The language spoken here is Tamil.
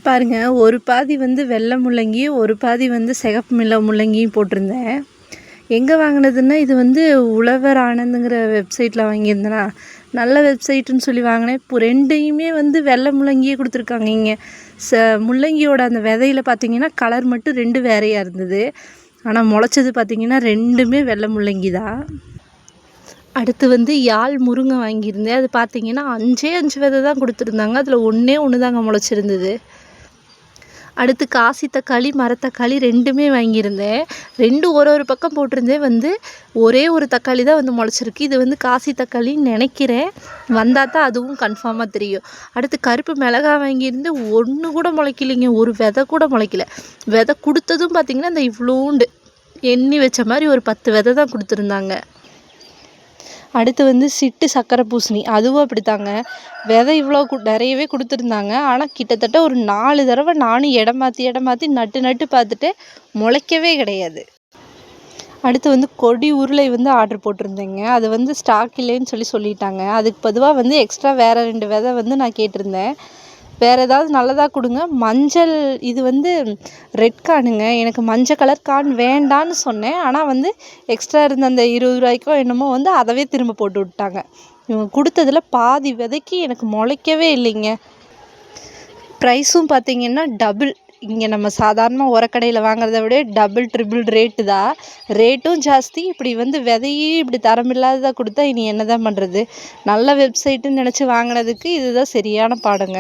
பாருங்க, ஒரு பாதி வந்து வெள்ளை முள்ளங்கியும் ஒரு பாதி வந்து சிகப்பு முள்ளங்கியும் போட்டிருந்தேன். எங்கே வாங்கினதுன்னா, இது வந்து உழவர் ஆனந்துங்கிற வெப்சைட்டில் வாங்கியிருந்தேனா, நல்ல வெப்சைட்டுன்னு சொல்லி வாங்கினேன். இப்போ ரெண்டையுமே வந்து வெள்ளை முள்ளங்கியே கொடுத்துருக்காங்க. இங்கே முள்ளங்கியோட அந்த விதையில பார்த்தீங்கன்னா கலர் மட்டும் 2 வேறையாக இருந்தது. ஆனால் முளைச்சது பார்த்தீங்கன்னா 2மே வெள்ளை முள்ளங்கி தான். அடுத்து வந்து யாழ் முருங்கை வாங்கியிருந்தேன். அது பார்த்தீங்கன்னா 5 விதை தான் கொடுத்துருந்தாங்க. அதில் 1 தாங்க முளைச்சிருந்தது. அடுத்து காசி தக்காளி, மரத்தக்காளி 2மே வாங்கியிருந்தேன். 2 ஒரு பக்கம் போட்டிருந்தேன். வந்து ஒரே ஒரு தக்காளி தான் வந்து முளைச்சிருக்கு. இது வந்து காசி தக்காளின்னு நினைக்கிறேன். வந்தால் தான் அதுவும் கன்ஃபார்மாக தெரியும். அடுத்து கருப்பு மிளகாய் வாங்கியிருந்து 1 கூட முளைக்கலைங்க. ஒரு விதை கூட முளைக்கல. விதை கொடுத்ததும் பார்த்திங்கன்னா இந்த இவ்வளோண்டு எண்ணி வச்ச மாதிரி ஒரு 10 விதை தான் கொடுத்துருந்தாங்க. அடுத்து வந்து சிட்டு சக்கரை பூசணி, அதுவும் அப்படித்தாங்க. விதை இவ்வளோ நிறையவே கொடுத்துருந்தாங்க. ஆனால் கிட்டத்தட்ட ஒரு 4 தடவை நானும் இடம் மாற்றி நட்டு பார்த்துட்டு முளைக்கவே கிடையாது. அடுத்து வந்து கொடி உருளை வந்து ஆர்டர் போட்டிருந்தேங்க. அது வந்து ஸ்டாக் இல்லைன்னு சொல்லிட்டாங்க. அதுக்கு பொதுவாக வந்து எக்ஸ்ட்ரா வேறு 2 விதை வந்து நான் கேட்டிருந்தேன். வேறு ஏதாவது நல்லதாக கொடுங்க. மஞ்சள் இது வந்து ரெட் கார்னுங்க. எனக்கு மஞ்சள் கலர் கார்ன் வேண்டான்னு சொன்னேன். ஆனால் வந்து எக்ஸ்ட்ரா இருந்த அந்த 20 ரூபாய்க்கோ என்னமோ வந்து அதவே திரும்ப போட்டு விட்டாங்க. இவங்க கொடுத்ததில் பாதி விதைக்கு எனக்கு முளைக்கவே இல்லைங்க. ப்ரைஸும் பார்த்திங்கன்னா டபுள். இங்கே நம்ம சாதாரணமாக உரக்கடையில் வாங்குறத விட டபுள் ட்ரிபிள் ரேட்டு தான். ரேட்டும் ஜாஸ்தி. இப்படி வந்து விதையும் இப்படி தரமில்லாததாக கொடுத்தா இனி என்ன தான் பண்ணுறது? நல்ல வெப்சைட்டுன்னு நினச்சி வாங்கினதுக்கு இதுதான் சரியான பாடங்க.